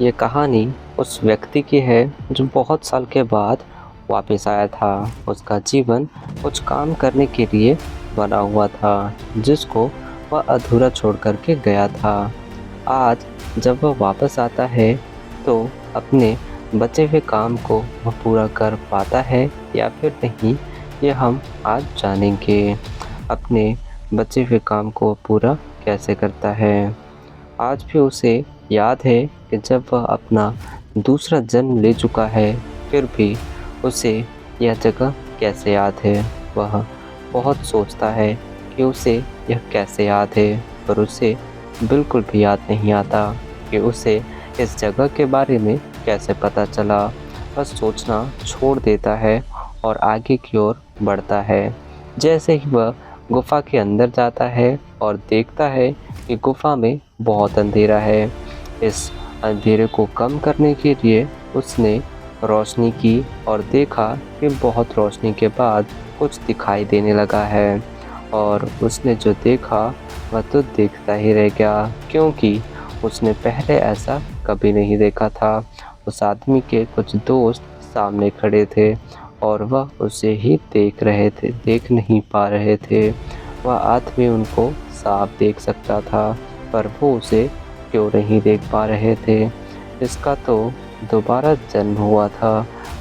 ये कहानी उस व्यक्ति की है जो बहुत साल के बाद वापस आया था। उसका जीवन कुछ काम करने के लिए बना हुआ था जिसको वह अधूरा छोड़ कर के गया था। आज जब वह वापस आता है तो अपने बचे हुए काम को वह पूरा कर पाता है या फिर नहीं, ये हम आज जानेंगे। अपने बचे हुए काम को पूरा कैसे करता है। आज भी उसे याद है कि जब वह अपना दूसरा जन्म ले चुका है, फिर भी उसे यह जगह कैसे याद है। वह बहुत सोचता है कि उसे यह कैसे याद है, पर उसे बिल्कुल भी याद नहीं आता कि उसे इस जगह के बारे में कैसे पता चला। वह सोचना छोड़ देता है और आगे की ओर बढ़ता है। जैसे ही वह गुफा के अंदर जाता है और देखता है कि गुफा में बहुत अंधेरा है। इस अंधेरे को कम करने के लिए उसने रोशनी की और देखा कि बहुत रोशनी के बाद कुछ दिखाई देने लगा है। और उसने जो देखा वह तो देखता ही रह गया, क्योंकि उसने पहले ऐसा कभी नहीं देखा था। उस आदमी के कुछ दोस्त सामने खड़े थे और वह उसे ही देख नहीं पा रहे थे। वह आदमी उनको साफ देख सकता था, पर वो उसे क्यों नहीं देख पा रहे थे। इसका तो दोबारा जन्म हुआ था।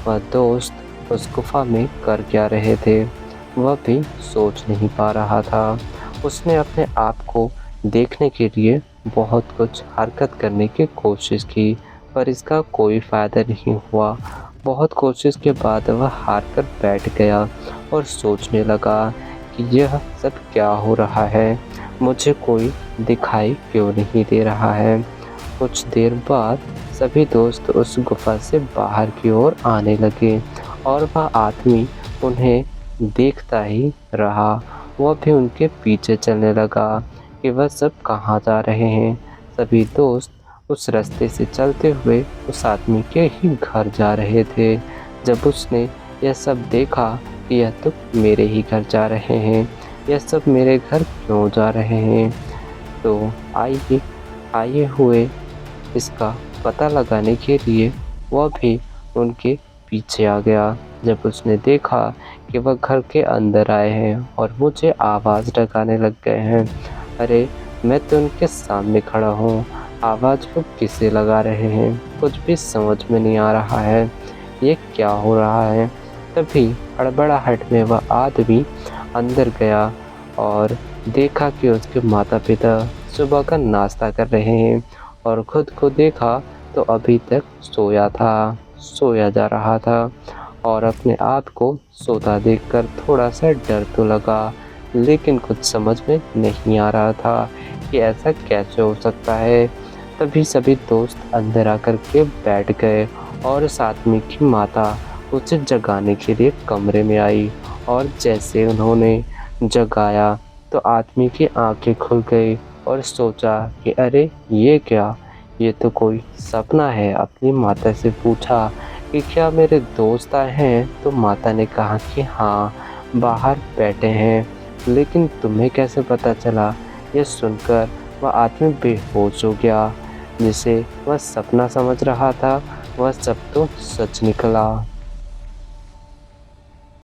वह दोस्त उस गुफा में कर क्या रहे थे, वह भी सोच नहीं पा रहा था। उसने अपने आप को देखने के लिए बहुत कुछ हरकत करने की कोशिश की, पर इसका कोई फ़ायदा नहीं हुआ। बहुत कोशिश के बाद वह हार कर बैठ गया और सोचने लगा कि यह सब क्या हो रहा है, मुझे कोई दिखाई क्यों नहीं दे रहा है। कुछ देर बाद सभी दोस्त उस गुफा से बाहर की ओर आने लगे और वह आदमी उन्हें देखता ही रहा। वह भी उनके पीछे चलने लगा कि वह सब कहाँ जा रहे हैं। सभी दोस्त उस रास्ते से चलते हुए उस आदमी के ही घर जा रहे थे। जब उसने यह सब देखा कि यह तो मेरे ही घर जा रहे हैं, यह सब मेरे घर क्यों जा रहे हैं, तो आइए आए हुए इसका पता लगाने के लिए वह भी उनके पीछे आ गया। जब उसने देखा कि वह घर के अंदर आए हैं और मुझे आवाज़ लगाने लग गए हैं, अरे मैं तो उनके सामने खड़ा हूँ, आवाज़ वो किसे लगा रहे हैं, कुछ भी समझ में नहीं आ रहा है, ये क्या हो रहा है। तभी हड़बड़ाहट में वह आदमी अंदर गया और देखा कि उसके माता पिता सुबह का नाश्ता कर रहे हैं और खुद को देखा तो अभी तक सोया जा रहा था। और अपने आप को सोता देखकर थोड़ा सा डर तो लगा, लेकिन कुछ समझ में नहीं आ रहा था कि ऐसा कैसे हो सकता है। तभी सभी दोस्त अंदर आकर के बैठ गए और उस आदमी की माता उसे जगाने के लिए कमरे में आई। और जैसे उन्होंने जगाया तो आदमी की आंखें खुल गई और सोचा कि अरे ये क्या, ये तो कोई सपना है। अपनी माता से पूछा कि क्या मेरे दोस्त आए हैं, तो माता ने कहा कि हाँ बाहर बैठे हैं, लेकिन तुम्हें कैसे पता चला। यह सुनकर वह आदमी बेहोश हो गया। जिसे वह सपना समझ रहा था वह सब तो सच निकला।